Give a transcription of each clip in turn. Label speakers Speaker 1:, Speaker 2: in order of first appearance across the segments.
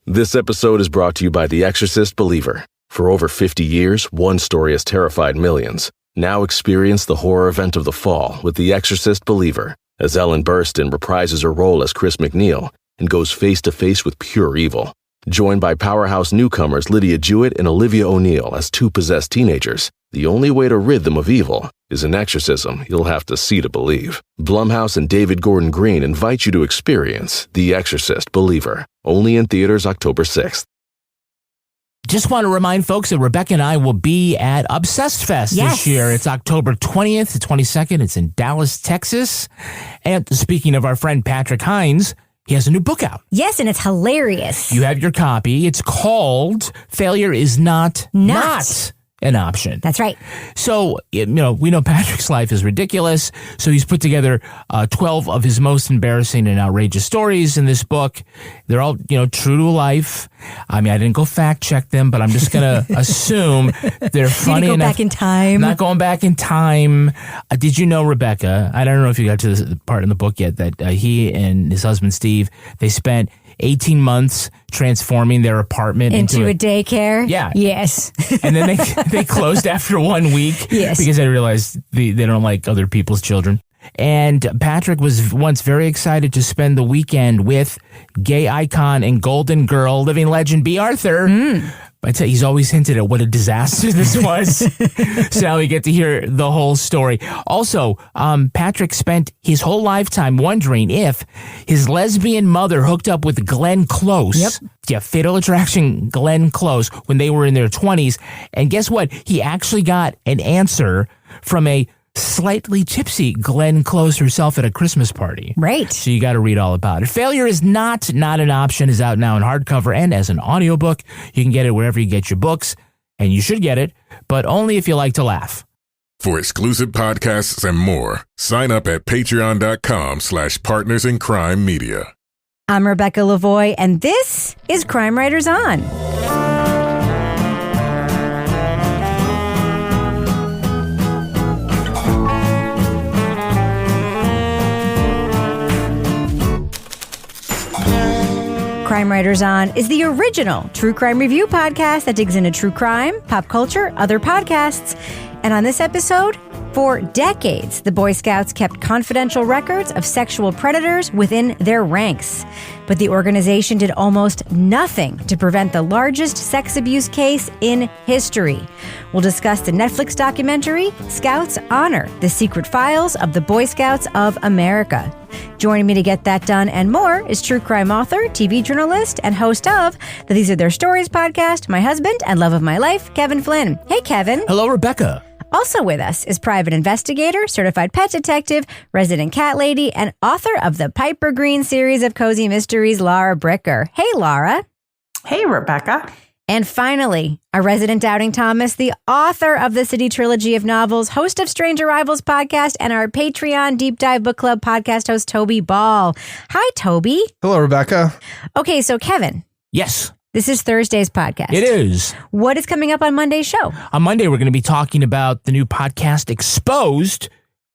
Speaker 1: This episode is brought to you by The Exorcist Believer. For over 50 years, one story has terrified millions. Now experience the horror event of the fall with The Exorcist Believer, as Ellen Burstyn reprises her role as Chris McNeil and goes face-to-face with pure evil. Joined by powerhouse newcomers Lydia Jewett and Olivia O'Neill as two possessed teenagers, the only way to rid them of evil is an exorcism you'll have to see to believe. Blumhouse and David Gordon Green invite you to experience The Exorcist Believer, only in theaters October 6th.
Speaker 2: Just want to remind folks that Rebecca and I will be at Obsessed Fest this year. It's October 20th to 22nd. It's in Dallas, Texas. And speaking of our friend Patrick Hines, he has a new book out.
Speaker 3: Yes, and it's hilarious.
Speaker 2: You have your copy. It's called Failure is Not an Option.
Speaker 3: That's right.
Speaker 2: So, we know Patrick's life is ridiculous. So he's put together 12 of his most embarrassing and outrageous stories in this book. They're all, true to life. I mean, I didn't go fact check them, but I'm just going to assume they're funny enough.
Speaker 3: Back in time.
Speaker 2: Not going back in time. Did you know, Rebecca, I don't know if you got to this part in the book yet, that he and his husband, Steve, they spent 18 months transforming their apartment into
Speaker 3: a daycare?
Speaker 2: Yeah.
Speaker 3: Yes.
Speaker 2: And then they closed after 1 week.
Speaker 3: Yes.
Speaker 2: Because they realized they don't like other people's children. And Patrick was once very excited to spend the weekend with gay icon and Golden Girl living legend B. Arthur. I'd say he's always hinted at what a disaster this was. So now we get to hear the whole story. Also, Patrick spent his whole lifetime wondering if his lesbian mother hooked up with Glenn Close.
Speaker 3: Yep.
Speaker 2: Yeah, Fatal Attraction Glenn Close when they were in their 20s. And guess what? He actually got an answer from a slightly tipsy Glenn Close herself at a Christmas party.
Speaker 3: Right.
Speaker 2: So you got to read all about it. Failure is Not an Option is out now in hardcover and as an audiobook. You can get it wherever you get your books, and you should get it, but only if you like to laugh.
Speaker 4: For exclusive podcasts and more, sign up at patreon.com/partnersincrimemedia.
Speaker 3: I'm Rebecca Lavoie, and this is Crime Writers On. Crime Writers On is the original true crime review podcast that digs into true crime, pop culture, other podcasts. And on this episode, for decades, the Boy Scouts kept confidential records of sexual predators within their ranks. But the organization did almost nothing to prevent the largest sex abuse case in history. We'll discuss the Netflix documentary, Scouts Honor, The Secret Files of the Boy Scouts of America. Joining me to get that done and more is true crime author, TV journalist, and host of the These Are Their Stories podcast, my husband and love of my life, Kevin Flynn. Hey, Kevin.
Speaker 2: Hello, Rebecca.
Speaker 3: Also with us is private investigator, certified pet detective, resident cat lady, and author of the Piper Green series of cozy mysteries, Laura Bricker. Hey, Laura.
Speaker 5: Hey, Rebecca.
Speaker 3: And finally, our resident Doubting Thomas, the author of the City Trilogy of novels, host of Strange Arrivals podcast, and our Patreon Deep Dive Book Club podcast host, Toby Ball. Hi, Toby.
Speaker 6: Hello, Rebecca.
Speaker 3: Okay, so Kevin.
Speaker 2: Yes.
Speaker 3: This is Thursday's podcast.
Speaker 2: It is.
Speaker 3: What is coming up on Monday's show?
Speaker 2: On Monday, we're going to be talking about the new podcast, Exposed,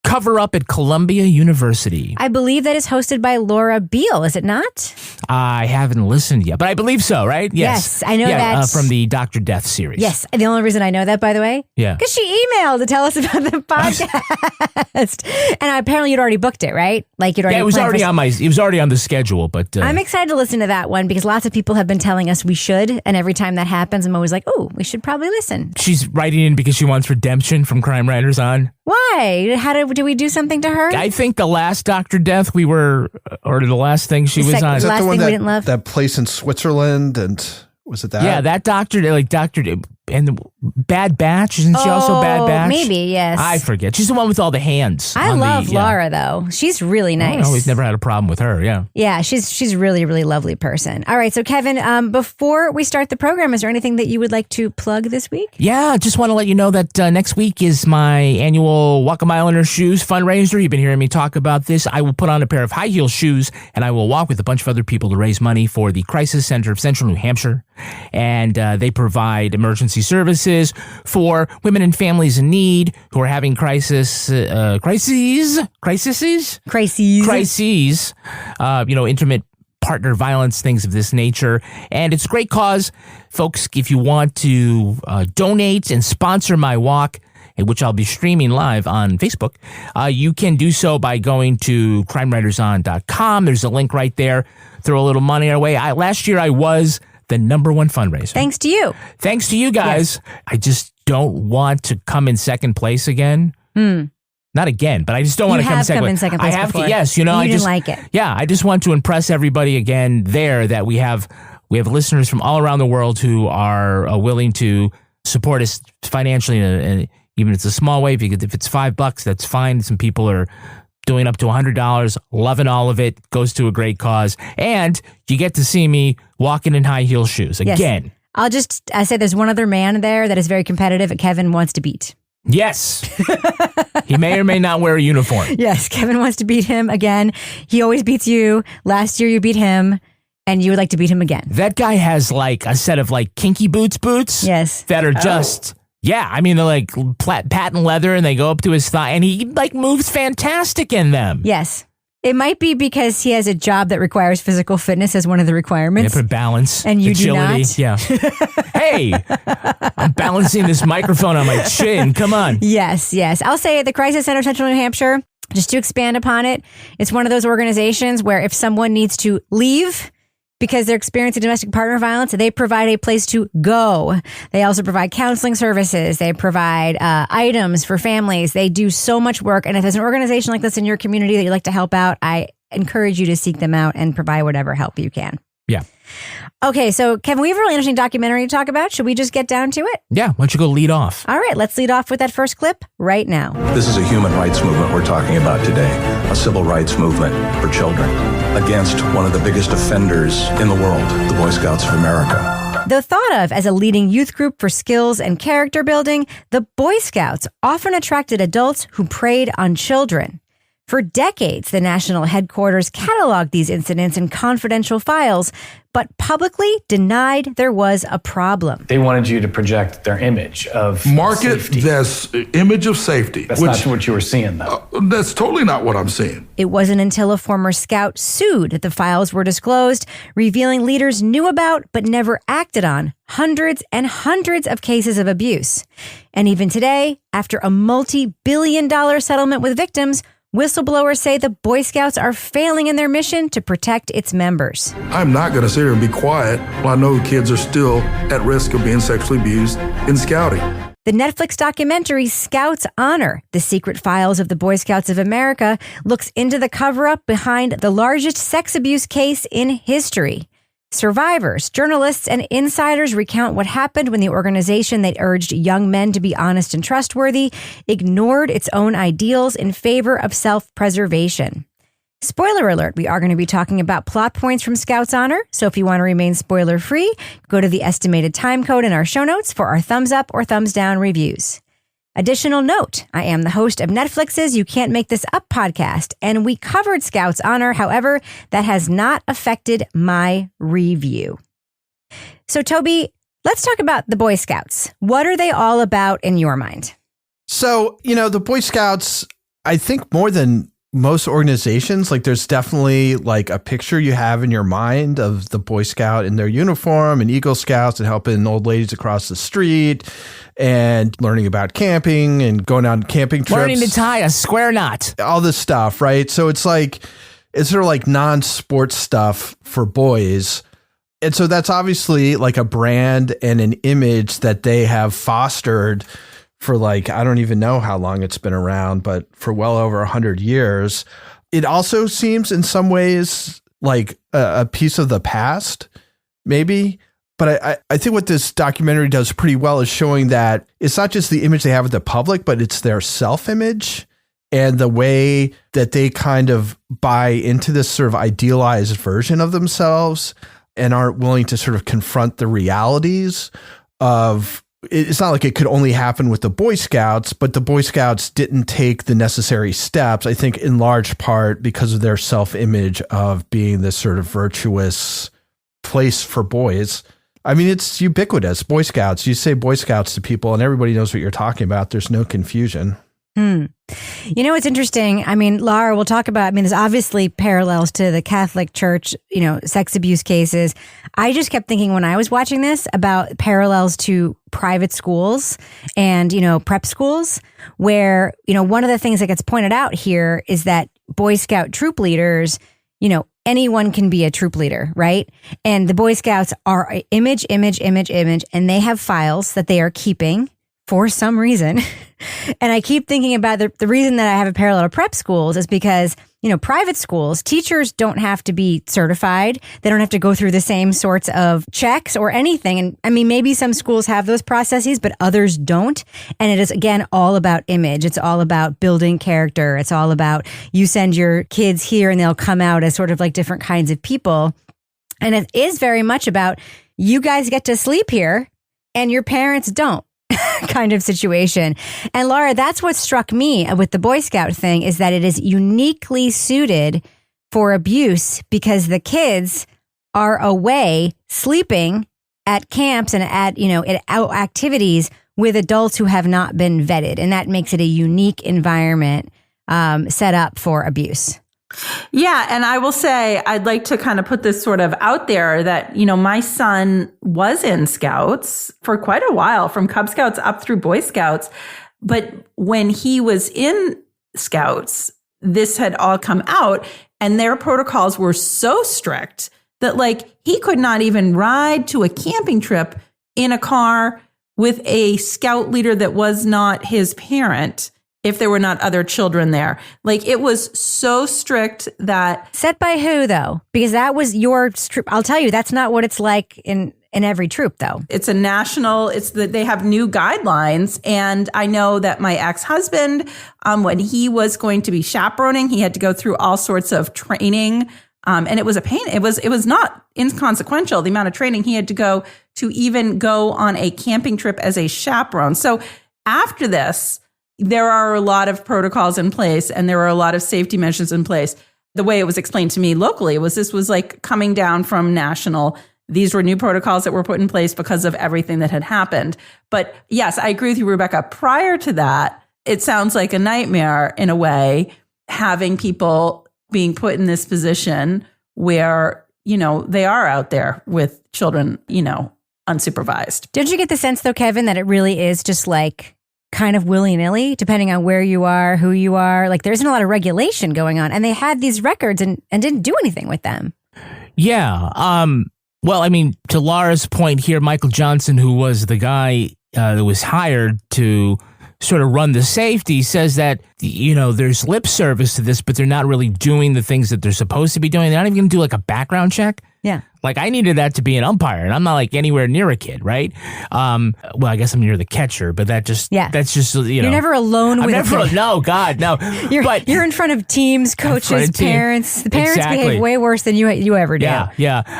Speaker 2: Cover Up at Columbia University.
Speaker 3: I believe that is hosted by Laura Beale, is it not?
Speaker 2: I haven't listened yet, but I believe so, right?
Speaker 3: Yes, I know that.
Speaker 2: From the Dr. Death series.
Speaker 3: Yes, the only reason I know that, by the way, because she emailed to tell us about the podcast. And apparently you'd already booked it, right? Like you'd already
Speaker 2: it was already on the schedule, but
Speaker 3: I'm excited to listen to that one because lots of people have been telling us we should, and every time that happens, I'm always like, oh, we should probably listen.
Speaker 2: She's writing in because she wants redemption from Crime Writers On.
Speaker 3: Why? Did we do something to her?
Speaker 2: I think the last Dr. Death or the last thing she was on.
Speaker 3: Is that the one we didn't love?
Speaker 6: That place in Switzerland, and was it that?
Speaker 2: Yeah, that doctor, and the Bad Batch. Isn't she also Bad Batch?
Speaker 3: Maybe, yes.
Speaker 2: I forget. She's the one with all the hands.
Speaker 3: I love Laura, though. She's really nice.
Speaker 2: I've always never had a problem with her, yeah.
Speaker 3: Yeah, she's really, really lovely person. All right, so Kevin, before we start the program, is there anything that you would like to plug this week?
Speaker 2: Yeah, just want to let you know that next week is my annual Walk a Mile in Her Shoes fundraiser. You've been hearing me talk about this. I will put on a pair of high heel shoes, and I will walk with a bunch of other people to raise money for the Crisis Center of Central New Hampshire. And they provide emergency services for women and families in need who are having crises, intermittent partner violence, things of this nature. And it's a great cause. Folks, if you want to donate and sponsor my walk, which I'll be streaming live on Facebook, you can do so by going to crimewriterson.com. There's a link right there. Throw a little money our way. Last year, I was the #1 fundraiser.
Speaker 3: Thanks to you.
Speaker 2: Thanks to you guys. Yes. I just don't want to come in second place again. Not again, but I just don't want to come in second place. I have
Speaker 3: before.
Speaker 2: To, yes. You know,
Speaker 3: you
Speaker 2: I
Speaker 3: didn't
Speaker 2: just
Speaker 3: like it.
Speaker 2: Yeah, I just want to impress everybody again there that we have listeners from all around the world who are willing to support us financially, and even if it's a small way. If it's $5, that's fine. Some people are doing up to $100, loving all of it, goes to a great cause. And you get to see me walking in high heel shoes again.
Speaker 3: Yes. I say there's one other man there that is very competitive that Kevin wants to beat.
Speaker 2: Yes. He may or may not wear a uniform.
Speaker 3: Yes, Kevin wants to beat him again. He always beats you. Last year you beat him, and you would like to beat him again.
Speaker 2: That guy has like a set of like kinky boots.
Speaker 3: Yes.
Speaker 2: That are just... Yeah, I mean, they're like patent leather and they go up to his thigh and he like moves fantastic in them.
Speaker 3: Yes. It might be because he has a job that requires physical fitness as one of the requirements.
Speaker 2: Yeah, for balance.
Speaker 3: And you
Speaker 2: agility.
Speaker 3: Do not.
Speaker 2: Yeah. Hey, I'm balancing this microphone on my chin. Come on.
Speaker 3: Yes. I'll say at the Crisis Center, Central New Hampshire, just to expand upon it, it's one of those organizations where if someone needs to leave because they're experiencing domestic partner violence, they provide a place to go. They also provide counseling services. They provide items for families. They do so much work. And if there's an organization like this in your community that you'd like to help out, I encourage you to seek them out and provide whatever help you can.
Speaker 2: Yeah.
Speaker 3: Okay, so Kevin, we have a really interesting documentary to talk about. Should we just get down to it?
Speaker 2: Yeah, why don't you go lead off?
Speaker 3: All right, let's lead off with that first clip right now.
Speaker 5: This is a human rights movement we're talking about today, a civil rights movement for children against one of the biggest offenders in the world, the Boy Scouts of America.
Speaker 3: Though thought of as a leading youth group for skills and character building, the Boy Scouts often attracted adults who preyed on children. For decades, the national headquarters cataloged these incidents in confidential files, but publicly denied there was a problem.
Speaker 7: They wanted you to project their image of
Speaker 8: market
Speaker 7: safety.
Speaker 8: This image of safety.
Speaker 7: That's not what you were seeing, though.
Speaker 8: That's totally not what I'm seeing.
Speaker 3: It wasn't until a former scout sued that the files were disclosed, revealing leaders knew about but never acted on hundreds and hundreds of cases of abuse. And even today, after a multi-billion-dollar settlement with victims, whistleblowers say the Boy Scouts are failing in their mission to protect its members.
Speaker 8: I'm not going to sit here and be quiet while I know kids are still at risk of being sexually abused in scouting.
Speaker 3: The Netflix documentary Scouts Honor, The Secret Files of the Boy Scouts of America, looks into the cover-up behind the largest sex abuse case in history. Survivors, journalists, and insiders recount what happened when the organization that urged young men to be honest and trustworthy ignored its own ideals in favor of self-preservation. Spoiler alert, we are going to be talking about plot points from Scouts Honor, so if you want to remain spoiler-free, go to the estimated time code in our show notes for our thumbs up or thumbs down reviews. Additional note, I am the host of Netflix's You Can't Make This Up podcast, and we covered Scouts Honor. However, that has not affected my review. So, Toby, let's talk about the Boy Scouts. What are they all about in your mind?
Speaker 6: So, the Boy Scouts, I think more than most organizations, like there's definitely like a picture you have in your mind of the Boy Scout in their uniform and Eagle Scouts and helping old ladies across the street and learning about camping and going on camping trips.
Speaker 2: Learning to tie a square knot.
Speaker 6: All this stuff, right? So it's sort of like non-sports stuff for boys. And so that's obviously like a brand and an image that they have fostered for like, I don't even know how long it's been around, but for well over 100 years. It also seems in some ways like a piece of the past, maybe. But I think what this documentary does pretty well is showing that it's not just the image they have of the public, but it's their self-image and the way that they kind of buy into this sort of idealized version of themselves and aren't willing to sort of confront the realities of. It's not like it could only happen with the Boy Scouts, but the Boy Scouts didn't take the necessary steps, I think in large part because of their self-image of being this sort of virtuous place for boys. I mean, it's ubiquitous. Boy Scouts, you say Boy Scouts to people and everybody knows what you're talking about. There's no confusion.
Speaker 3: You know, it's interesting. I mean, Laura, we'll talk about, there's obviously parallels to the Catholic Church, sex abuse cases. I just kept thinking when I was watching this about parallels to private schools and, prep schools, where, one of the things that gets pointed out here is that Boy Scout troop leaders, anyone can be a troop leader, right? And the Boy Scouts are image, and they have files that they are keeping for some reason. And I keep thinking about the reason that I have a parallel to prep schools is because, private schools, teachers don't have to be certified. They don't have to go through the same sorts of checks or anything. And maybe some schools have those processes, but others don't. And it is, again, all about image. It's all about building character. It's all about you send your kids here and they'll come out as sort of like different kinds of people. And it is very much about you guys get to sleep here and your parents don't. Kind of situation. And Laura, that's what struck me with the Boy Scout thing, is that it is uniquely suited for abuse because the kids are away sleeping at camps and at activities with adults who have not been vetted. And that makes it a unique environment set up for abuse.
Speaker 9: Yeah. And I will say, I'd like to kind of put this sort of out there that, my son was in Scouts for quite a while, from Cub Scouts up through Boy Scouts. But when he was in Scouts, this had all come out and their protocols were so strict that he could not even ride to a camping trip in a car with a Scout leader that was not his parent, if there were not other children there. It was so strict that...
Speaker 3: Set by who, though? Because that was your troop. I'll tell you, that's not what it's like in every troop, though.
Speaker 9: It's a national... they have new guidelines. And I know that my ex-husband, when he was going to be chaperoning, he had to go through all sorts of training. And it was a pain. It was not inconsequential, the amount of training he had to go to even go on a camping trip as a chaperone. So after this... there are a lot of protocols in place and there are a lot of safety measures in place. The way it was explained to me locally was this was coming down from national. These were new protocols that were put in place because of everything that had happened. But yes, I agree with you, Rebecca. Prior to that, it sounds like a nightmare in a way, having people being put in this position where, they are out there with children, unsupervised.
Speaker 3: Did you get the sense, though, Kevin, that it really is just kind of willy-nilly, depending on where you are, who you are? There isn't a lot of regulation going on. And they had these records and didn't do anything with them.
Speaker 2: Yeah. Well, to Laura's point here, Michael Johnson, who was the guy that was hired to sort of run the safety, says that, there's lip service to this, but they're not really doing the things that they're supposed to be doing. They're not even going to do a background check.
Speaker 3: Yeah.
Speaker 2: I needed that to be an umpire, and I'm not anywhere near a kid, right? Well, I guess I'm near the catcher, but that's just,
Speaker 3: You're never alone with a kid.
Speaker 2: No, God, no.
Speaker 3: You're in front of teams, coaches, parents. The parents behave way worse than you ever do.
Speaker 2: Yeah.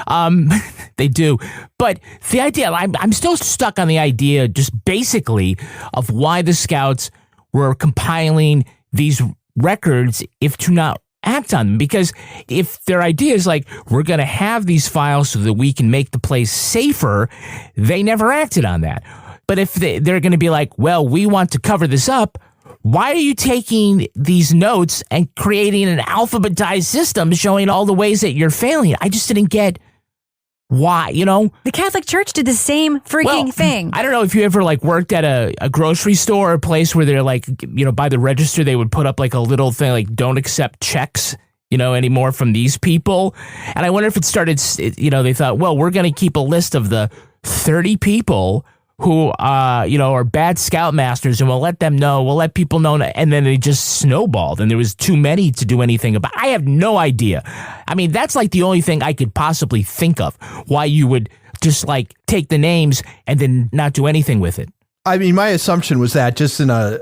Speaker 2: They do. But the idea, I'm still stuck on the idea, just basically, of why the Scouts were compiling these records if to not act on them. Because if their idea is we're going to have these files so that we can make the place safer, they never acted on that. But if they're going to be well, we want to cover this up, why are you taking these notes and creating an alphabetized system showing all the ways that you're failing? I just didn't get why,
Speaker 3: The Catholic Church did the same freaking thing.
Speaker 2: I don't know if you ever worked at a grocery store or a place where they're by the register, they would put up a little thing don't accept checks, anymore from these people. And I wonder if it started, they thought, well, we're going to keep a list of the 30 people who, are bad scoutmasters, and we'll let them know, we'll let people know. And then it just snowballed and there was too many to do anything about. I have no idea. That's the only thing I could possibly think of why you would just take the names and then not do anything with it.
Speaker 6: My assumption was that just in a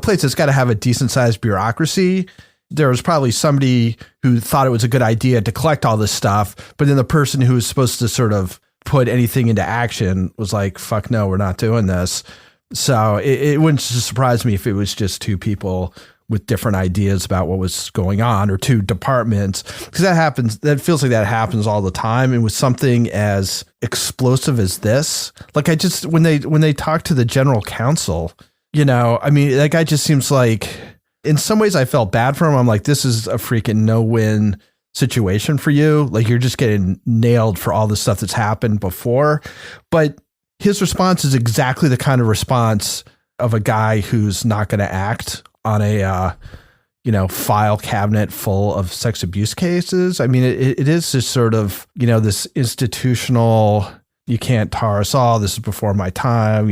Speaker 6: place that's got to have a decent sized bureaucracy, there was probably somebody who thought it was a good idea to collect all this stuff, but then the person who was supposed to sort of put anything into action was fuck no, we're not doing this. So it wouldn't surprise me if it was just two people with different ideas about what was going on, or two departments, because that feels like that happens all the time. And with something as explosive as this, when they talk to the general counsel, I mean, that guy just seems like, in some ways I felt bad for him. I'm like, this is a freaking no-win situation for you. Like, you're just getting nailed for all the stuff that's happened before. But his response is exactly the kind of response of a guy who's not going to act on a, file cabinet full of sex abuse cases. I mean, it is just sort of, this institutional, you can't tar us all. This is before my time,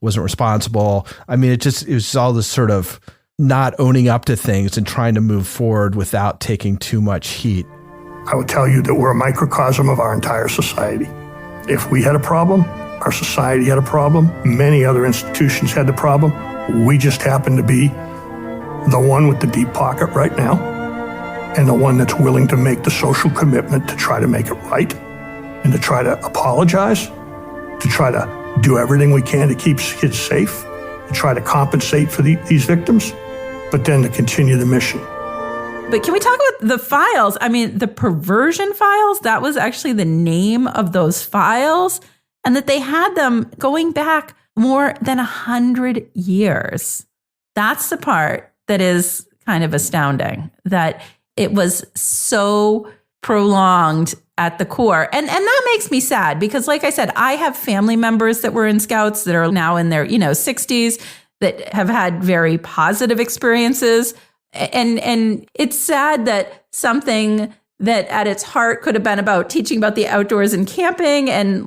Speaker 6: wasn't responsible. I mean, it was all this sort of not owning up to things and trying to move forward without taking too much heat.
Speaker 8: I would tell you that we're a microcosm of our entire society. If we had a problem, our society had a problem, many other institutions had the problem. We just happen to be the one with the deep pocket right now and the one that's willing to make the social commitment to try to make it right and to try to apologize, to try to do everything we can to keep kids safe, to try to compensate for these victims, but then to continue the mission.
Speaker 9: But can we talk about the files? I mean, the perversion files, that was actually the name of those files, and that they had them going back more than 100 years. That's the part that is kind of astounding, that it was so prolonged at the core. And that makes me sad because, like I said, I have family members that were in Scouts that are now in their 60s that have had very positive experiences. And it's sad that something that at its heart could have been about teaching about the outdoors and camping and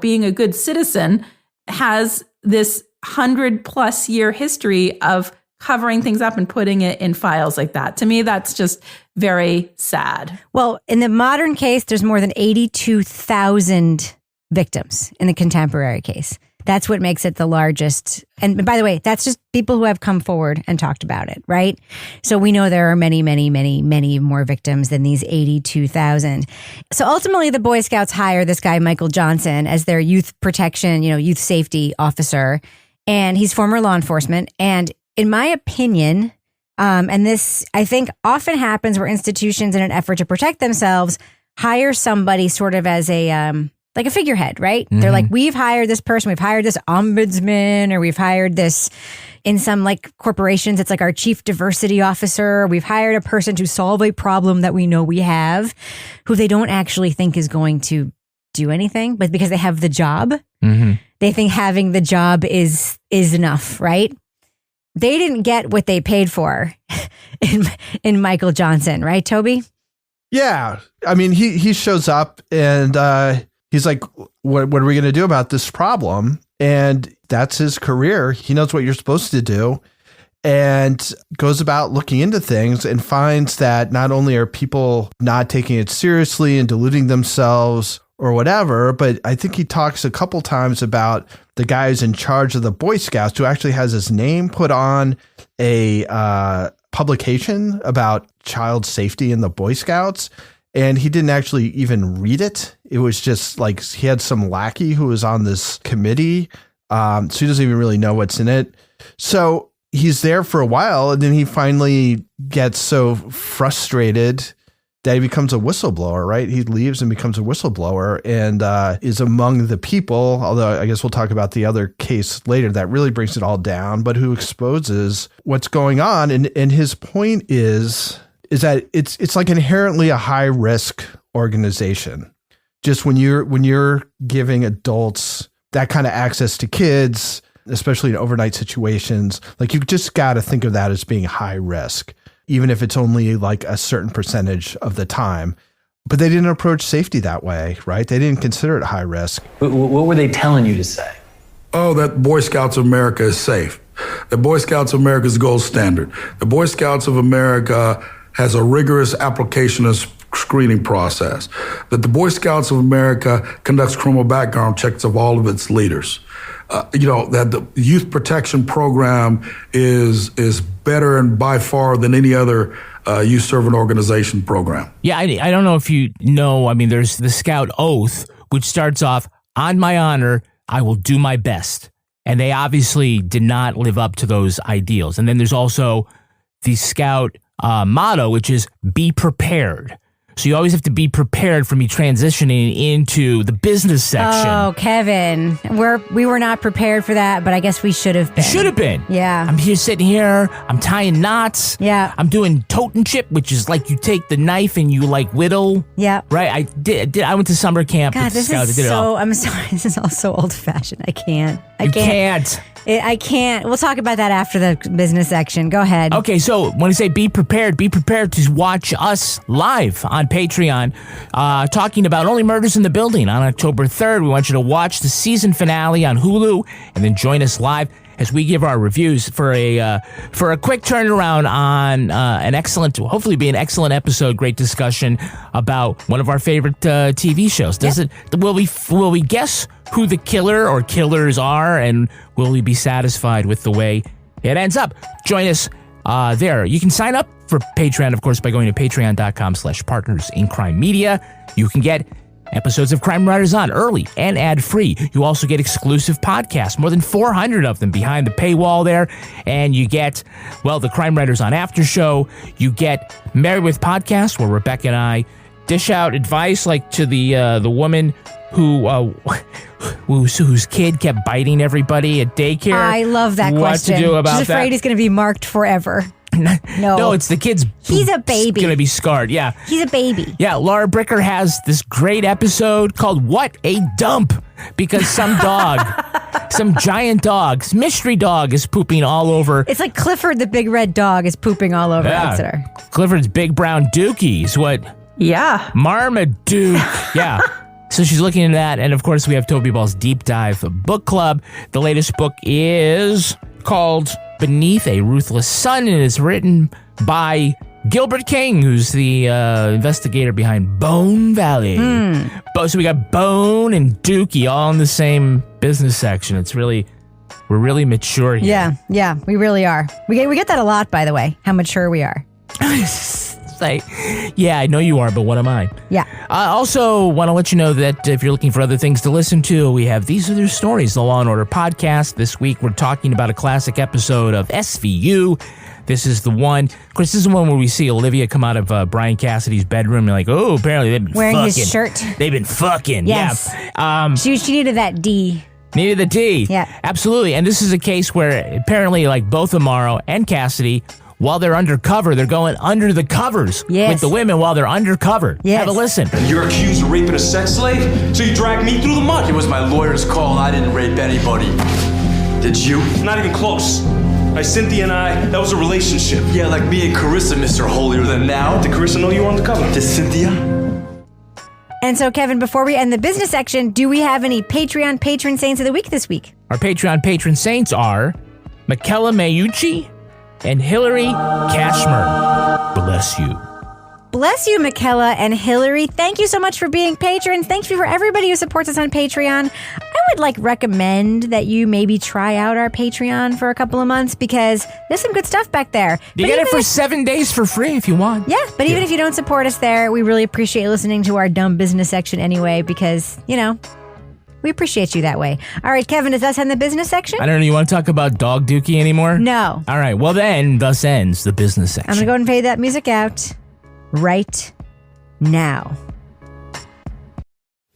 Speaker 9: being a good citizen has this 100+ year history of covering things up and putting it in files like that. To me, that's just very sad.
Speaker 3: Well, in the modern case, there's more than 82,000 victims in the contemporary case. That's what makes it the largest. And by the way, that's just people who have come forward and talked about it, right? So we know there are many, many, many, many more victims than these 82,000. So ultimately, the Boy Scouts hire this guy, Michael Johnson, as their youth protection, youth safety officer. And he's former law enforcement. And in my opinion, and this, I think, often happens where institutions, in an effort to protect themselves, hire somebody sort of as a like a figurehead, right? Mm-hmm. They're like, we've hired this person, we've hired this ombudsman, or we've hired this, in some like corporations, it's like our chief diversity officer. We've hired a person to solve a problem that we know we have, who they don't actually think is going to do anything, but because they have the job, they think having the job is enough, right? They didn't get what they paid for in Michael Johnson, right, Toby?
Speaker 6: Yeah. I mean, he shows up and he's like, what are we going to do about this problem? And that's his career. He knows what you're supposed to do and goes about looking into things and finds that not only are people not taking it seriously and deluding themselves or whatever, but I think he talks a couple times about the guy who's in charge of the Boy Scouts, who actually has his name put on a publication about child safety in the Boy Scouts. And he didn't actually even read it. It was just like he had some lackey who was on this committee. So he doesn't even really know what's in it. So he's there for a while, and then he finally gets so frustrated that he becomes a whistleblower, right? He leaves and becomes a whistleblower and is among the people, although I guess we'll talk about the other case later that really brings it all down, but who exposes what's going on. And his point is that it's like inherently a high risk organization. Just when you're giving adults that kind of access to kids, especially in overnight situations, like you just got to think of that as being high risk, even if it's only like a certain percentage of the time. But they didn't approach safety that way, right? They didn't consider it high risk.
Speaker 7: What were they telling you to say?
Speaker 8: Oh, that Boy Scouts of America is safe. The Boy Scouts of America is gold standard. The Boy Scouts of America has a rigorous application and screening process. That the Boy Scouts of America conducts criminal background checks of all of its leaders. That the youth protection program is better and by far than any other youth servant organization program.
Speaker 2: Yeah, I don't know if you know, I mean, there's the Scout Oath, which starts off, on my honor, I will do my best. And they obviously did not live up to those ideals. And then there's also the Scout motto, which is be prepared, So you always have to be prepared for me transitioning into the business section.
Speaker 3: Oh, Kevin, we were not prepared for that, but I guess we should have been.
Speaker 2: Should have been.
Speaker 3: Yeah.
Speaker 2: I'm here sitting here. I'm tying knots.
Speaker 3: Yeah.
Speaker 2: I'm doing tote and chip, which is like you take the knife and you like whittle.
Speaker 3: Yeah.
Speaker 2: Right. I went to summer camp.
Speaker 3: God,
Speaker 2: with the
Speaker 3: this
Speaker 2: Scouts.
Speaker 3: is
Speaker 2: I did it all.
Speaker 3: I'm sorry. This is all so old fashioned. I can't.
Speaker 2: You can't.
Speaker 3: I can't. We'll talk about that after the business section. Go ahead.
Speaker 2: Okay, so when I say be prepared to watch us live on Patreon, talking about Only Murders in the Building on October 3rd. We want you to watch the season finale on Hulu and then join us live as we give our reviews for a quick turnaround on hopefully be an excellent episode, great discussion about one of our favorite TV shows. Will we guess who the killer or killers are, and will we be satisfied with the way it ends up? Join us there. You can sign up for Patreon, of course, by going to patreon.com/partnersincrimemedia. You can get episodes of Crime Writers On early and ad-free. You also get exclusive podcasts, more than 400 of them behind the paywall there. And you get, the Crime Writers On After Show. You get Married with Podcast, where Rebecca and I dish out advice like to the woman whose kid kept biting everybody at daycare.
Speaker 3: I love that question.
Speaker 2: What to do about that?
Speaker 3: She's afraid he's going to be marked forever.
Speaker 2: No, it's the kid's.
Speaker 3: He's a baby.
Speaker 2: Going to be scarred. Yeah.
Speaker 3: He's a baby.
Speaker 2: Yeah, Laura Bricker has this great episode called "What a Dump," because some giant dog, mystery dog, is pooping all over.
Speaker 3: It's like Clifford the big red dog is pooping all over Exeter.
Speaker 2: Clifford's big brown dookies. What?
Speaker 9: Yeah.
Speaker 2: Marmaduke. Yeah. So she's looking at that, and of course we have Toby Ball's Deep Dive Book Club. The latest book is called Beneath a Ruthless Sun, and is written by Gilbert King, who's the investigator behind Bone Valley. So we got Bone and Dookie all in the same business section. We're really mature here.
Speaker 3: Yeah, we really are. We get that a lot, by the way, how mature we are.
Speaker 2: Yeah, I know you are, but what am I?
Speaker 3: Yeah.
Speaker 2: I also want to let you know that if you're looking for other things to listen to, we have These Are Their Stories, the Law and Order podcast. This week, we're talking about a classic episode of SVU. This is the one. Of course, this is the one where we see Olivia come out of Brian Cassidy's bedroom. And like, oh, apparently they've been
Speaker 3: wearing
Speaker 2: fucking.
Speaker 3: His shirt.
Speaker 2: They've been fucking.
Speaker 3: Yes.
Speaker 2: Yeah.
Speaker 3: She needed that D.
Speaker 2: Needed the D.
Speaker 3: Yeah.
Speaker 2: Absolutely. And this is a case where apparently, like, both Amaro and Cassidy, while they're undercover, they're going under the covers with the women while they're undercover.
Speaker 3: Yes.
Speaker 2: Have a listen.
Speaker 10: You're accused of raping a sex slave? So you dragged me through the mud? It was my lawyer's call. I didn't rape anybody. Did you? Not even close. Cynthia and I, that was a relationship. Yeah, like me and Carissa, Mr. Holier Than Now. Did Carissa know you were undercover? Did Cynthia?
Speaker 3: And so, Kevin, before we end the business section, do we have any Patreon patron saints of the week this week?
Speaker 2: Our Patreon patron saints are Michaela Mayucci and Hillary Cashmer. Bless you.
Speaker 3: Bless you, Michaela and Hillary. Thank you so much for being patrons. Thank you for everybody who supports us on Patreon. I would recommend that you maybe try out our Patreon for a couple of months because there's some good stuff back there.
Speaker 2: You get it for 7 days for free if you want.
Speaker 3: Yeah, but even if you don't support us there, we really appreciate listening to our dumb business section anyway because, we appreciate you that way. All right, Kevin, does us end the business section?
Speaker 2: I don't know. You want to talk about Dog Dookie anymore?
Speaker 3: No.
Speaker 2: All right. Well, then, thus ends the business section.
Speaker 3: I'm going to go ahead and fade that music out right now.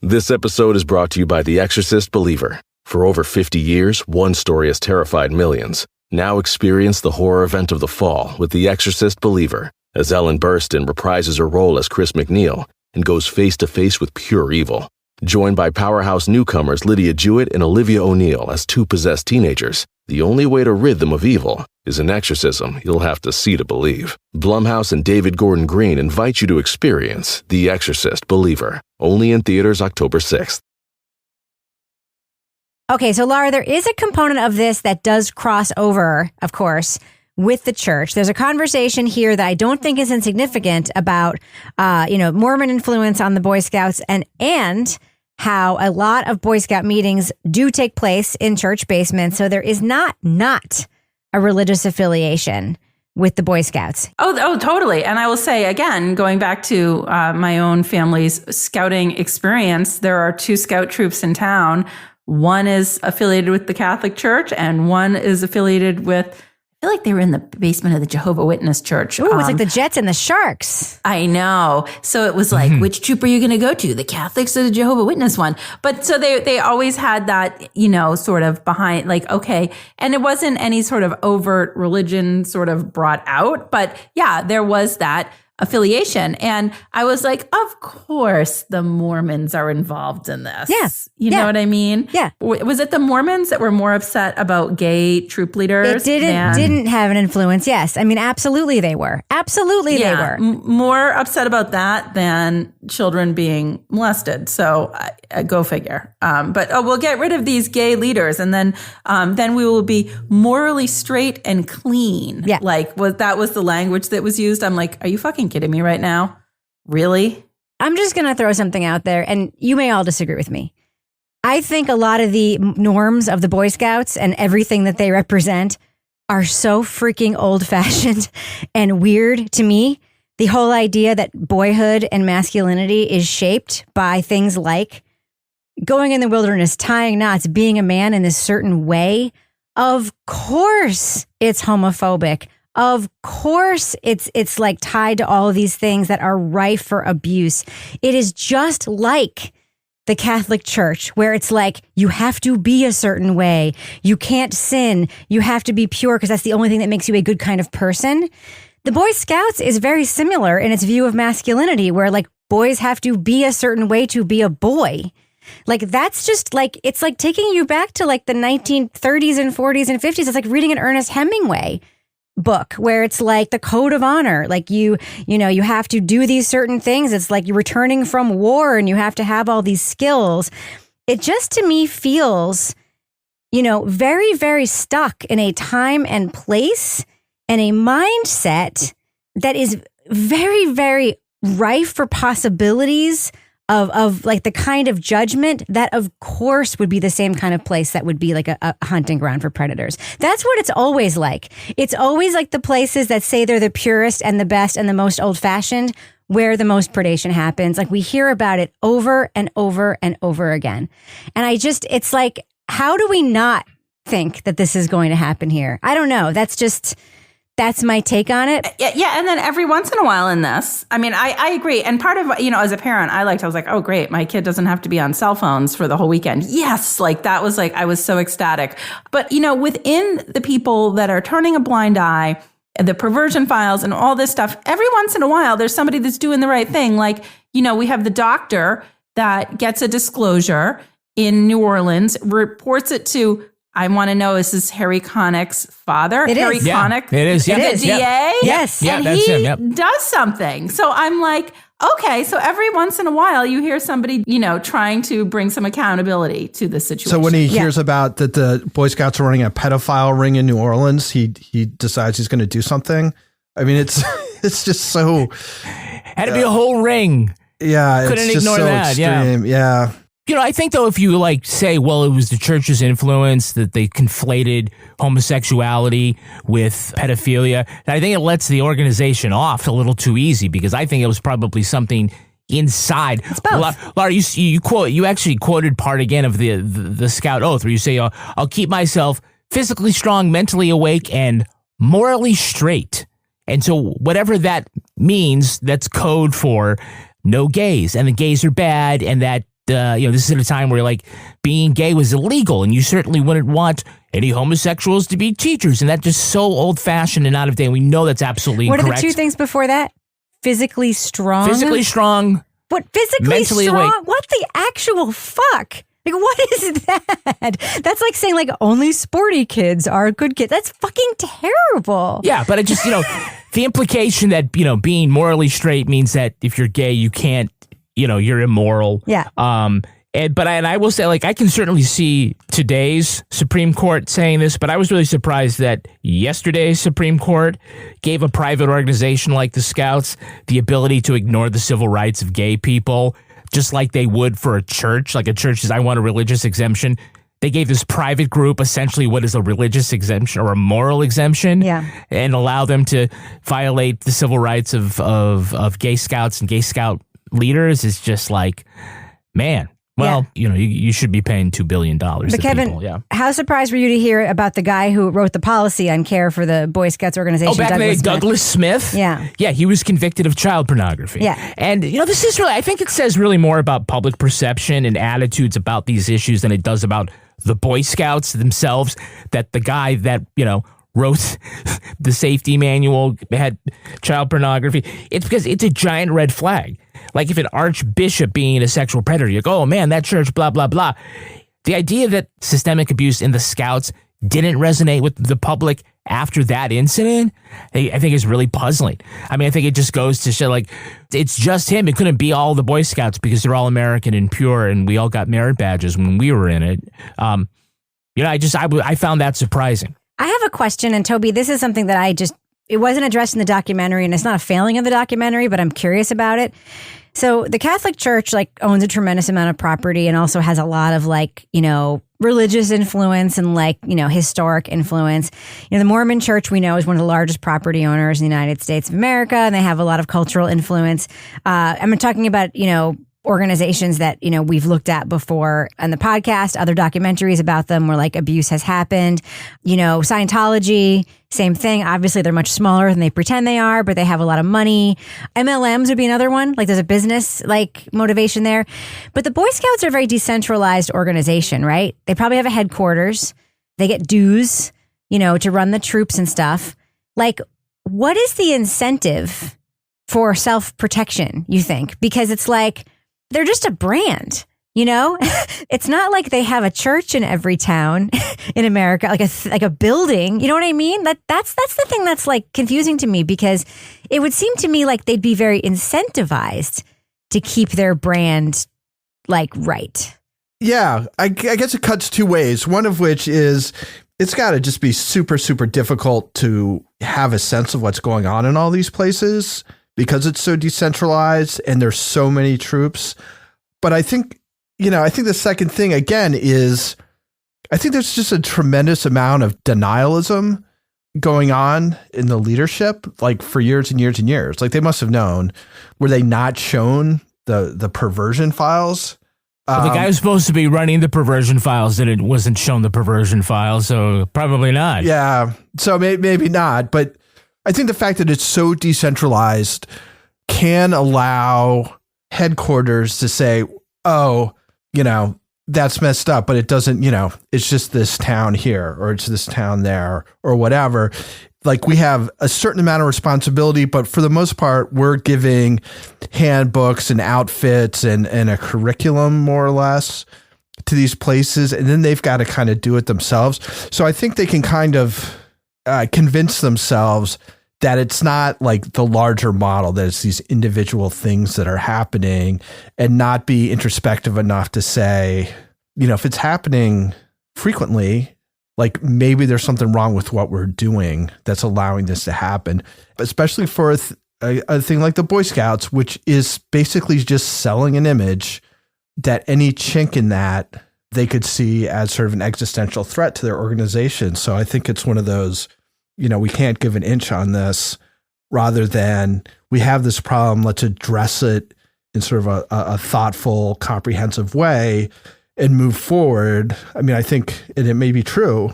Speaker 1: This episode is brought to you by The Exorcist Believer. For over 50 years, one story has terrified millions. Now experience the horror event of the fall with The Exorcist Believer, as Ellen Burstyn reprises her role as Chris McNeil and goes face-to-face with pure evil. Joined by powerhouse newcomers Lydia Jewett and Olivia O'Neill as two possessed teenagers, the only way to rid them of evil is an exorcism you'll have to see to believe. Blumhouse and David Gordon Green invite you to experience The Exorcist Believer, only in theaters October 6th.
Speaker 3: Okay, so Laura, there is a component of this that does cross over, of course, with the church. There's a conversation here that I don't think is insignificant about, Mormon influence on the Boy Scouts and how a lot of Boy Scout meetings do take place in church basements. So there is not a religious affiliation with the Boy Scouts.
Speaker 9: Oh, totally. And I will say, again, going back to my own family's scouting experience, there are two scout troops in town. One is affiliated with the Catholic Church and one is affiliated with, I feel like they were in the basement of the Jehovah's Witness church.
Speaker 3: Ooh, it's like the Jets and the Sharks.
Speaker 9: I know. So it was like, which troop are you going to go to? The Catholics or the Jehovah's Witness one? But so they always had that, sort of behind, like, okay. And it wasn't any sort of overt religion sort of brought out. But yeah, there was that affiliation. And I was like, of course the Mormons are involved in this.
Speaker 3: Yes.
Speaker 9: You know what I mean?
Speaker 3: Yeah.
Speaker 9: Was it the Mormons that were more upset about gay troop leaders?
Speaker 3: It didn't have an influence. Yes. I mean, absolutely they were. Absolutely they were.
Speaker 9: More upset about that than children being molested. So go figure. But we'll get rid of these gay leaders, and then we will be morally straight and clean.
Speaker 3: Yeah.
Speaker 9: That was the language that was used. I'm like, are you fucking kidding me right now? Really?
Speaker 3: I'm just going to throw something out there, and you may all disagree with me. I think a lot of the norms of the Boy Scouts and everything that they represent are so freaking old-fashioned and weird to me. The whole idea that boyhood and masculinity is shaped by things like going in the wilderness, tying knots, being a man in this certain way. Of course it's homophobic. Of course, it's like tied to all of these things that are rife for abuse. It is just like the Catholic Church, where it's like, you have to be a certain way. You can't sin. You have to be pure because that's the only thing that makes you a good kind of person. The Boy Scouts is very similar in its view of masculinity, where like boys have to be a certain way to be a boy. Like, that's just like, it's like taking you back to like the 1930s and 40s and 50s. It's like reading an Ernest Hemingway book where it's like the code of honor. Like you have to do these certain things. It's like you're returning from war and you have to have all these skills. It just to me feels, very, very stuck in a time and place and a mindset that is very, very rife for possibilities of like the kind of judgment that of course would be the same kind of place that would be like a hunting ground for predators. That's what it's always like. It's always like the places that say they're the purest and the best and the most old fashioned where the most predation happens. Like we hear about it over and over and over again. And it's like, how do we not think that this is going to happen here? I don't know. That's my take on it.
Speaker 9: Yeah. And then every once in a while in this, I mean, I agree. And part of, as a parent, I was like, oh, great. My kid doesn't have to be on cell phones for the whole weekend. Yes. Like that was like, I was so ecstatic. But, within the people that are turning a blind eye, the perversion files and all this stuff, every once in a while, there's somebody that's doing the right thing. Like, we have the doctor that gets a disclosure in New Orleans, reports it to, I want to know, is this Harry Connick's father?
Speaker 3: It
Speaker 9: Harry
Speaker 3: is.
Speaker 9: Connick?
Speaker 2: It is. Yeah.
Speaker 9: The DA?
Speaker 3: Yes.
Speaker 2: Yeah,
Speaker 9: and
Speaker 2: that's
Speaker 9: he
Speaker 2: him. Yep.
Speaker 9: does something. So I'm like, okay, so every once in a while you hear somebody, trying to bring some accountability to the situation.
Speaker 6: So when he hears about that the Boy Scouts are running a pedophile ring in New Orleans, he decides he's going to do something. I mean, it's just so...
Speaker 2: Had to be a whole ring.
Speaker 6: Yeah,
Speaker 2: Couldn't
Speaker 6: it's just
Speaker 2: ignore
Speaker 6: so
Speaker 2: that.
Speaker 6: extreme. Yeah.
Speaker 2: I think, though, if you say, well, it was the church's influence that they conflated homosexuality with pedophilia, I think it lets the organization off a little too easy, because I think it was probably something inside.
Speaker 3: It's both.
Speaker 2: Laura, you actually quoted part again of the Scout Oath, where you say, I'll keep myself physically strong, mentally awake, and morally straight. And so whatever that means, that's code for no gays, and the gays are bad, and that this is at a time where being gay was illegal, and you certainly wouldn't want any homosexuals to be teachers, and that's just so old fashioned and out of date. We know that's absolutely incorrect.
Speaker 3: What are the two things before that? Physically strong.
Speaker 2: Physically strong.
Speaker 3: What physically
Speaker 2: mentally
Speaker 3: strong?
Speaker 2: awake.
Speaker 3: What the actual fuck? Like, what is that? That's like saying only sporty kids are good kids. That's fucking terrible.
Speaker 2: Yeah, but it just the implication that being morally straight means that if you're gay you can't. You're immoral.
Speaker 3: Yeah.
Speaker 2: And I will say, I can certainly see today's Supreme Court saying this, but I was really surprised that yesterday's Supreme Court gave a private organization like the Scouts the ability to ignore the civil rights of gay people, just like they would for a church. Like a church says, I want a religious exemption. They gave this private group essentially what is a religious exemption or a moral exemption, and allow them to violate the civil rights of gay Scouts and gay Scout leaders. Is just man, Well, you should be paying $2 billion
Speaker 3: But
Speaker 2: to
Speaker 3: Kevin,
Speaker 2: people. Yeah.
Speaker 3: how surprised were you to hear about the guy who wrote the policy on care for the Boy Scouts organization?
Speaker 2: Oh, back in the day, Douglas Smith?
Speaker 3: Yeah.
Speaker 2: Yeah, he was convicted of child pornography.
Speaker 3: Yeah.
Speaker 2: And, this is really, I think it says really more about public perception and attitudes about these issues than it does about the Boy Scouts themselves, that the guy that, wrote the safety manual had child pornography. It's because it's a giant red flag. Like if an archbishop being a sexual predator, you go, oh man, that church, blah, blah, blah. The idea that systemic abuse in the Scouts didn't resonate with the public after that incident, I think is really puzzling. I mean, I think it just goes to show, like, it's just him. It couldn't be all the Boy Scouts because they're all American and pure, and we all got merit badges when we were in it. I found that surprising.
Speaker 3: I have a question, and Toby, this is something that it wasn't addressed in the documentary, and it's not a failing of the documentary, but I'm curious about it. So the Catholic Church owns a tremendous amount of property and also has a lot of religious influence and historic influence. The Mormon Church, we know, is one of the largest property owners in the United States of America, and they have a lot of cultural influence. I'm talking about, organizations that, we've looked at before on the podcast, other documentaries about them where abuse has happened. Scientology, same thing. Obviously, they're much smaller than they pretend they are, but they have a lot of money. MLMs would be another one. There's a business motivation there. But the Boy Scouts are a very decentralized organization, right? They probably have a headquarters. They get dues, to run the troops and stuff. What is the incentive for self-protection, you think? Because it's they're just a brand, It's not like they have a church in every town in America, like a building. You know what I mean? That's the thing that's confusing to me, because it would seem to me like they'd be very incentivized to keep their brand right.
Speaker 6: Yeah, I guess it cuts two ways. One of which is it's got to just be super, super difficult to have a sense of what's going on in all these places, because it's so decentralized and there's so many troops. But I think, the second thing again is I think there's just a tremendous amount of denialism going on in the leadership, for years and years and years. They must have known. Were they not shown the perversion files?
Speaker 2: The guy who's supposed to be running the perversion files wasn't shown the perversion files, so probably not.
Speaker 6: Yeah, so maybe not, but I think the fact that it's so decentralized can allow headquarters to say, oh, that's messed up, but it doesn't, it's just this town here, or it's this town there, or whatever. We have a certain amount of responsibility, but for the most part, we're giving handbooks and outfits and a curriculum, more or less, to these places, and then they've got to kind of do it themselves. So I think they can kind of convince themselves that it's not the larger model, that it's these individual things that are happening, and not be introspective enough to say, if it's happening frequently, maybe there's something wrong with what we're doing that's allowing this to happen, especially for a thing like the Boy Scouts, which is basically just selling an image that any chink in that they could see as sort of an existential threat to their organization. So I think it's one of those, we can't give an inch on this, rather than we have this problem, let's address it in sort of a thoughtful, comprehensive way and move forward. I mean, I think, and it may be true,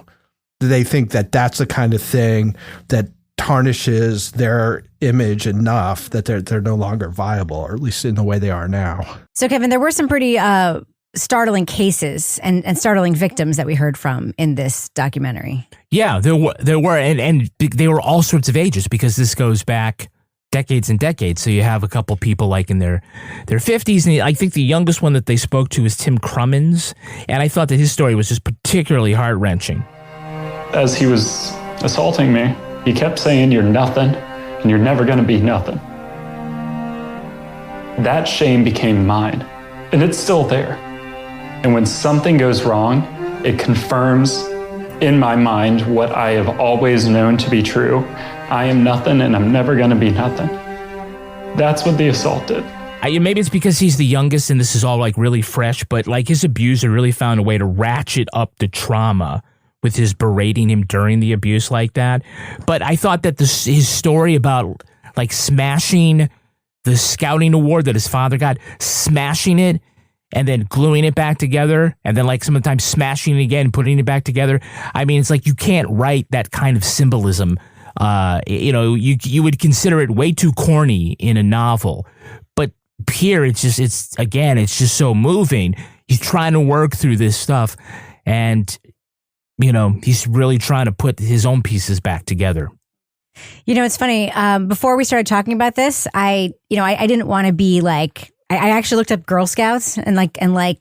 Speaker 6: they think that that's the kind of thing that tarnishes their image enough that they're no longer viable, or at least in the way they are now.
Speaker 3: So, Kevin, there were some pretty startling cases and startling victims that we heard from in this documentary. Yeah,
Speaker 2: there were, and they were all sorts of ages, because this goes back decades and decades. So you have a couple people in their 50s, and I think the youngest one that they spoke to is Tim Crummins, and I thought that his story was just particularly heart-wrenching.
Speaker 11: As he was assaulting me, he kept saying, "You're nothing, and you're never going to be nothing." That shame became mine, and it's still there. And when something goes wrong, it confirms in my mind what I have always known to be true. I am nothing, and I'm never going to be nothing. That's what the assault did.
Speaker 2: Maybe it's because he's the youngest and this is all really fresh, but his abuser really found a way to ratchet up the trauma with his berating him during the abuse like that. But I thought that his story about smashing the scouting award that his father got, smashing it, and then gluing it back together, and then like sometimes smashing it again, putting it back together. I mean, it's like you can't write that kind of symbolism. You would consider it way too corny in a novel, but here it's just so moving. He's trying to work through this stuff, and he's really trying to put his own pieces back together.
Speaker 3: It's funny. Before we started talking about this, I didn't want to be like. I actually looked up Girl Scouts and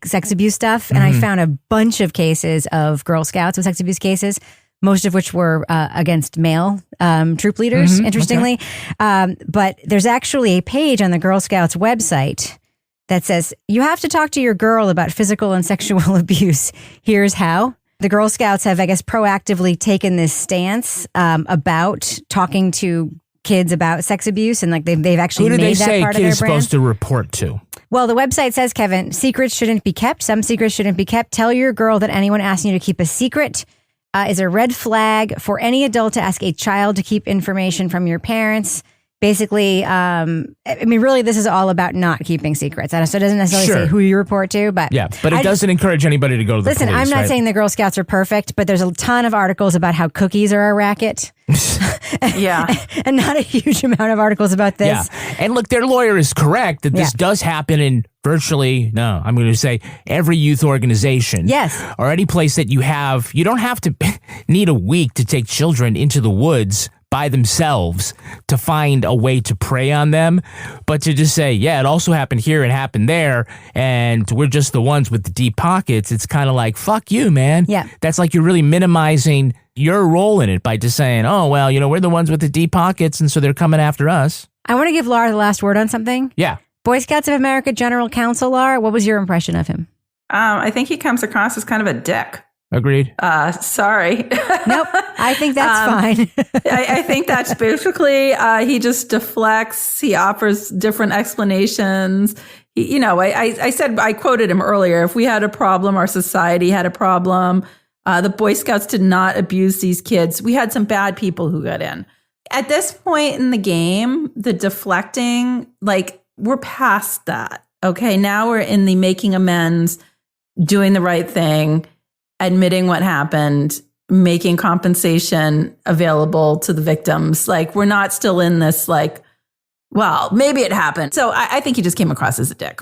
Speaker 3: sex abuse stuff, and I found a bunch of cases of Girl Scouts with sex abuse cases, most of which were against male troop leaders, interestingly. Okay. But there's actually a page on the Girl Scouts website that says, you have to talk to your girl about physical and sexual abuse. Here's how. The Girl Scouts have, I guess, proactively taken this stance about talking to kids about sex abuse, and they've actually made that part of their brand. Who do they say a kid is supposed
Speaker 2: to report to?
Speaker 3: Well, the website says, Kevin, secrets shouldn't be kept. Some secrets shouldn't be kept. Tell your girl that anyone asking you to keep a secret is a red flag for any adult to ask a child to keep information from your parents. Basically, really, this is all about not keeping secrets. So it doesn't necessarily say who you report to, but
Speaker 2: it doesn't encourage anybody to go to the police.
Speaker 3: Listen, I'm not saying the Girl Scouts are perfect, but there's a ton of articles about how cookies are a racket. And not a huge amount of articles about this.
Speaker 2: Yeah, and look, their lawyer is correct that this does happen in virtually, I'm going to say every youth organization.
Speaker 3: Yes.
Speaker 2: Or any place that you don't have to need a week to take children into the woods by themselves to find a way to prey on them, but to just say, it also happened here, it happened there, and we're just the ones with the deep pockets. It's kind of like, fuck you, man.
Speaker 3: Yeah.
Speaker 2: That's like you're really minimizing your role in it by just saying, oh, well, we're the ones with the deep pockets, and so they're coming after us.
Speaker 3: I want to give Laura the last word on something.
Speaker 2: Yeah.
Speaker 3: Boy Scouts of America General Counsel, Laura, what was your impression of him?
Speaker 9: I think he comes across as kind of a dick.
Speaker 2: Agreed.
Speaker 9: Sorry.
Speaker 3: Nope. I think that's fine.
Speaker 9: I think that's basically, he just deflects. He offers different explanations. I quoted him earlier. If we had a problem, our society had a problem. The Boy Scouts did not abuse these kids. We had some bad people who got in. At this point in the game, the deflecting, we're past that. Okay. Now we're in the making amends, doing the right thing, admitting what happened, making compensation available to the victims. We're not still in this, maybe it happened. So I think he just came across as a dick.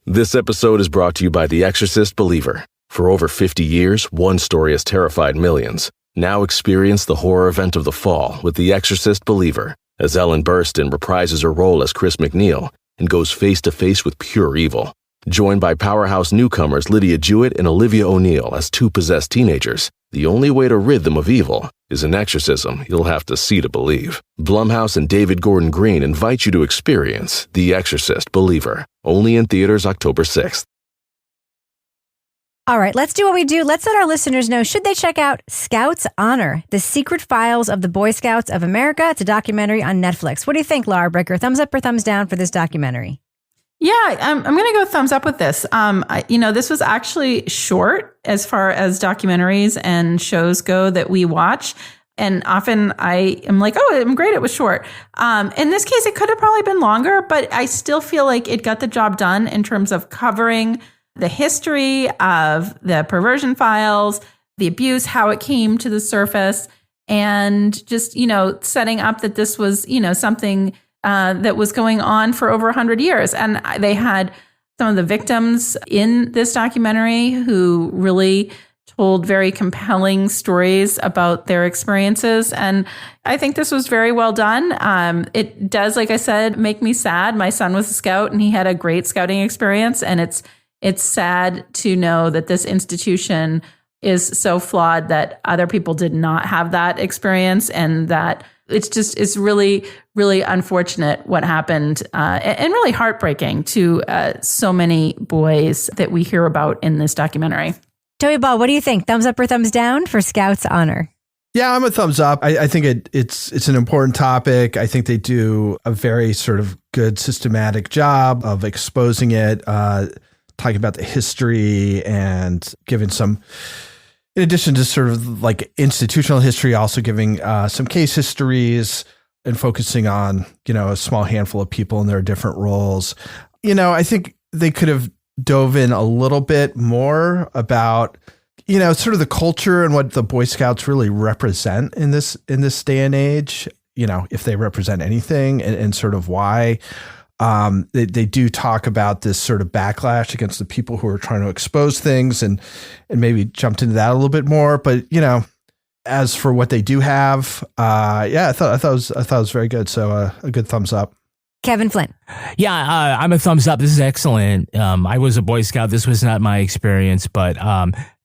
Speaker 1: This episode is brought to you by The Exorcist Believer. For over 50 years, one story has terrified millions. Now experience the horror event of the fall with The Exorcist Believer, as Ellen Burstyn reprises her role as Chris McNeil and goes face-to-face with pure evil. Joined by powerhouse newcomers Lydia Jewett and Olivia O'Neill as two possessed teenagers, the only way to rid them of evil is an exorcism you'll have to see to believe. Blumhouse and David Gordon Green invite you to experience The Exorcist Believer, only in theaters October 6th.
Speaker 3: All right, let's do what we do. Let's let our listeners know, should they check out Scouts Honor, The Secret Files of the Boy Scouts of America? It's a documentary on Netflix. What do you think, Laura Bricker? Thumbs up or thumbs down for this documentary?
Speaker 9: Yeah, I'm going to go thumbs up with this. This was actually short as far as documentaries and shows go that we watch. And often I am like, oh, I'm great, it was short. In this case, it could have probably been longer, but I still feel like it got the job done in terms of covering the history of the perversion files, the abuse, how it came to the surface, and just, setting up that this was, something that was going on for over 100 years. And they had some of the victims in this documentary who really told very compelling stories about their experiences. And I think this was very well done. It does, like I said, make me sad. My son was a scout and he had a great scouting experience. And it's sad to know that this institution is so flawed that other people did not have that experience, and that it's really, really unfortunate what happened, and really heartbreaking to so many boys that we hear about in this documentary.
Speaker 3: Toby Ball, what do you think? Thumbs up or thumbs down for Scouts Honor?
Speaker 6: Yeah, I'm a thumbs up. I think it's an important topic. I think they do a very sort of good systematic job of exposing it, talking about the history and giving some, in addition to sort of like institutional history, also giving some case histories and focusing on, a small handful of people and their different roles. I think they could have dove in a little bit more about, sort of the culture and what the Boy Scouts really represent in this day and age, if they represent anything and sort of why. They do talk about this sort of backlash against the people who are trying to expose things and maybe jumped into that a little bit more. But, as for what they do have, I thought it was very good. So a good thumbs up.
Speaker 3: Kevin Flynn.
Speaker 2: Yeah, I'm a thumbs up. This is excellent. I was a Boy Scout. This was not my experience, but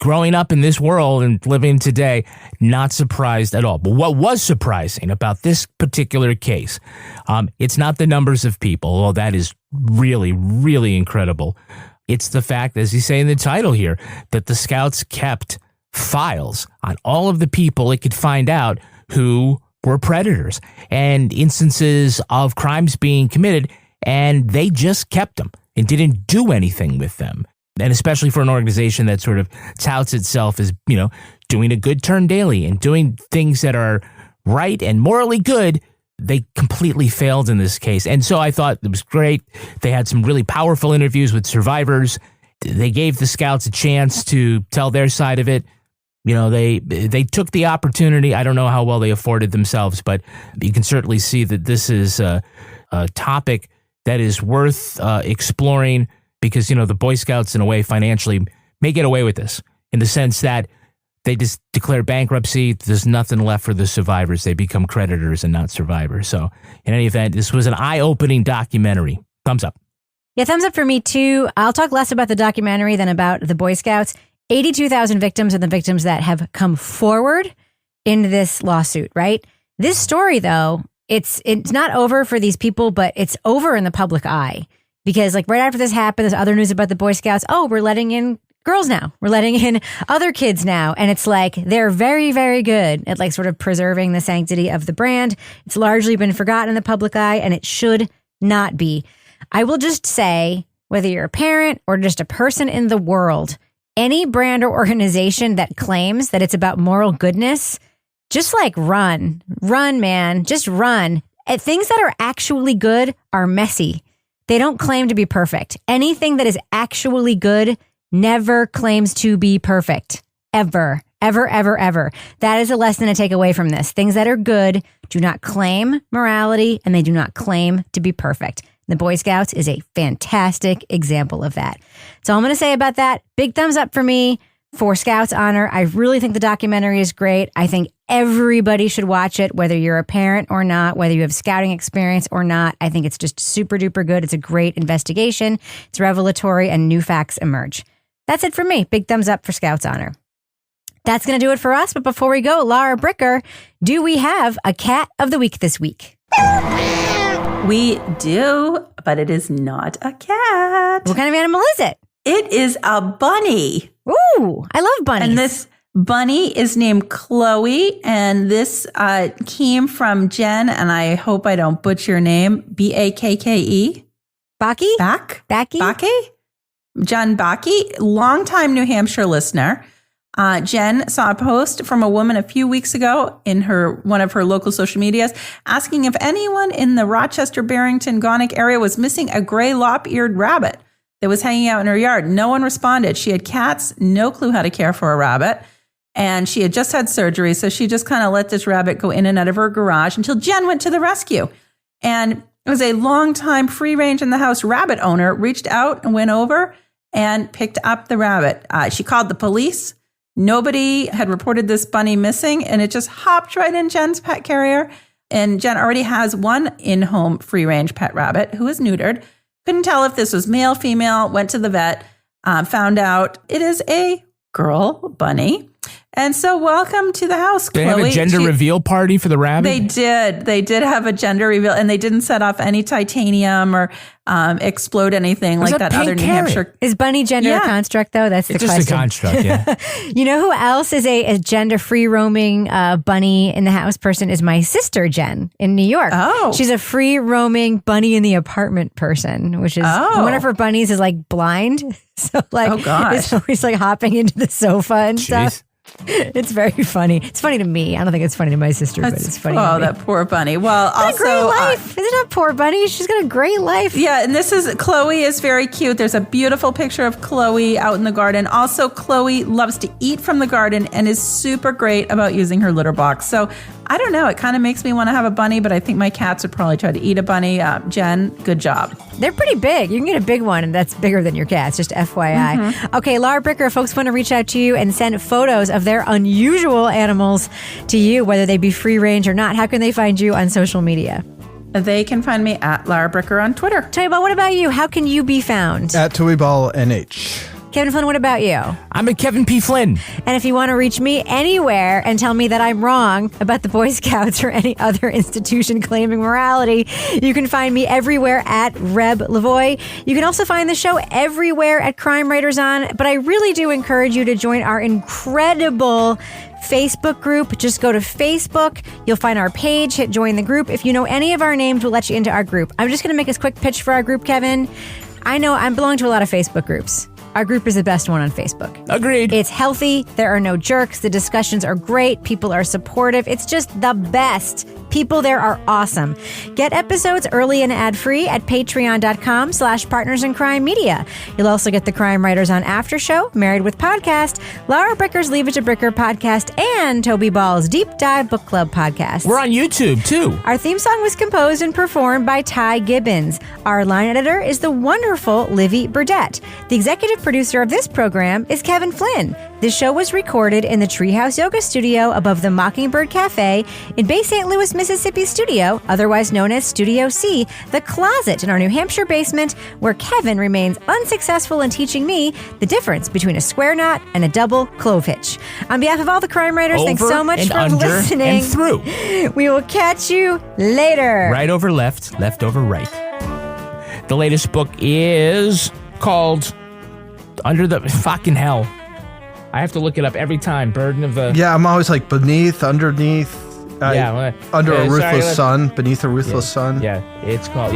Speaker 2: growing up in this world and living today, not surprised at all. But what was surprising about this particular case, it's not the numbers of people, although that is really, really incredible. It's the fact, as you say in the title here, that the Scouts kept files on all of the people it could find out who were predators and instances of crimes being committed, and they just kept them and didn't do anything with them. And especially for an organization that sort of touts itself as, doing a good turn daily and doing things that are right and morally good, they completely failed in this case. And so I thought it was great. They had some really powerful interviews with survivors. They gave the Scouts a chance to tell their side of it. They took the opportunity. I don't know how well they afforded themselves, but you can certainly see that this is a topic that is worth exploring because, the Boy Scouts, in a way, financially may get away with this in the sense that they just declare bankruptcy. There's nothing left for the survivors. They become creditors and not survivors. So in any event, this was an eye-opening documentary. Thumbs up.
Speaker 3: Yeah, thumbs up for me, too. I'll talk less about the documentary than about the Boy Scouts. 82,000 victims are the victims that have come forward in this lawsuit, right? This story, though, it's not over for these people, but it's over in the public eye. Because right after this happened, there's other news about the Boy Scouts. Oh, we're letting in girls now. We're letting in other kids now. And it's they're very, very good at sort of preserving the sanctity of the brand. It's largely been forgotten in the public eye, and it should not be. I will just say, whether you're a parent or just a person in the world, any brand or organization that claims that it's about moral goodness, just run, man, just run. Things that are actually good are messy. They don't claim to be perfect. Anything that is actually good never claims to be perfect. Ever, ever, ever, ever. That is a lesson to take away from this. Things that are good do not claim morality, and they do not claim to be perfect. The Boy Scouts is a fantastic example of that. That's all I'm going to say about that. Big thumbs up for me for Scouts Honor. I really think the documentary is great. I think everybody should watch it, whether you're a parent or not, whether you have scouting experience or not. I think it's just super duper good. It's a great investigation. It's revelatory, and new facts emerge. That's it for me. Big thumbs up for Scouts Honor. That's going to do it for us. But before we go, Laura Bricker, do we have a cat of the week this week?
Speaker 9: We do, but it is not a cat.
Speaker 3: What kind of animal is it?
Speaker 9: It is a bunny.
Speaker 3: Ooh, I love bunnies.
Speaker 9: And this bunny is named Chloe, and this came from Jen, and I hope I don't butcher your name, Bakke.
Speaker 3: Bakke?
Speaker 9: Bakke? Jen Bakke, longtime New Hampshire listener. Jen saw a post from a woman a few weeks ago in one of her local social medias asking if anyone in the Rochester, Barrington, Gonick area was missing a gray lop-eared rabbit that was hanging out in her yard. No one responded. She had cats, no clue how to care for a rabbit, and she had just had surgery, so she just kind of let this rabbit go in and out of her garage until Jen went to the rescue. And it was a longtime free-range in the house rabbit owner reached out and went over and picked up the rabbit. She called the police. Nobody had reported this bunny missing, and it just hopped right in Jen's pet carrier. And Jen already has one in-home free-range pet rabbit who is neutered. Couldn't tell if this was male, female, went to the vet, found out it is a girl bunny. And so welcome to the house, Chloe.
Speaker 2: They have a gender reveal party for the rabbit?
Speaker 9: They did. They did have a gender reveal, and they didn't set off any titanium or explode anything like that other New Hampshire.
Speaker 3: Is bunny gender a construct, though? That's the question.
Speaker 2: It's just a construct, yeah.
Speaker 3: You know who else is a gender-free roaming bunny in the house person is my sister, Jen, in New York.
Speaker 9: Oh.
Speaker 3: She's a free roaming bunny in the apartment person, which is one of her bunnies is blind. So
Speaker 9: oh gosh.
Speaker 3: it's always hopping into the sofa and stuff. It's very funny. It's funny to me. I don't think it's funny to my sister, but it's funny.
Speaker 9: Oh,
Speaker 3: to me.
Speaker 9: that poor bunny. Well,
Speaker 3: What
Speaker 9: also,
Speaker 3: a great life. Isn't it poor bunny? She's got a great life.
Speaker 9: yeah, and this is Chloe is very cute. There's a beautiful picture of Chloe out in the garden. Also, Chloe loves to eat from the garden and is super great about using her litter box. So I don't know. It kind of makes me want to have a bunny, but I think my cats would probably try to eat a bunny. Jen, good job.
Speaker 3: They're pretty big. You can get a big one, and that's bigger than your cats, just FYI. Okay, Laura Bricker, folks want to reach out to you and send photos of their unusual animals to you, whether they be free range or not. How can they find you on social media?
Speaker 9: They can find me at Laura Bricker on Twitter.
Speaker 3: Tell me about, what about you? How can you be found?
Speaker 6: At Toyball NH.
Speaker 3: Kevin Flynn, what about you?
Speaker 2: I'm at Kevin P. Flynn.
Speaker 3: And if you want to reach me anywhere and tell me that I'm wrong about the Boy Scouts or any other institution claiming morality, you can find me everywhere at Reb Lavoie. You can also find the show everywhere at Crime Writers On, but I really do encourage you to join our incredible Facebook group. Just go to Facebook. You'll find our page. Hit join the group. If you know any of our names, we'll let you into our group. I'm just going to make a quick pitch for our group, Kevin. I know I belong to a lot of Facebook groups. Our group is the best one on Facebook.
Speaker 2: Agreed.
Speaker 3: It's healthy. There are no jerks. The discussions are great. People are supportive. It's just the best. People there are awesome. Get episodes early and ad-free at patreon.com/partnersincrimemedia. You'll also get the Crime Writers On After Show, Married with Podcast, Laura Bricker's Leave It to Bricker podcast, and Toby Ball's Deep Dive Book Club podcast.
Speaker 2: We're on YouTube, too.
Speaker 3: Our theme song was composed and performed by Ty Gibbons. Our line editor is the wonderful Livy Burdett. The executive producer of this program is Kevin Flynn. This show was recorded in the Treehouse Yoga Studio above the Mockingbird Cafe in Bay St. Louis, Mississippi studio, otherwise known as Studio C, the closet in our New Hampshire basement, where Kevin remains unsuccessful in teaching me the difference between a square knot and a double clove hitch. On behalf of all the crime writers, thanks so much for listening.
Speaker 2: And through.
Speaker 3: We will catch you later.
Speaker 2: Right over left, left over right. The latest book is called Under the Fucking Hell. I have to look it up every time. Burden of the...
Speaker 6: Yeah, I'm always like beneath, underneath, under a ruthless sun, beneath a ruthless sun.
Speaker 2: Yeah, it's called,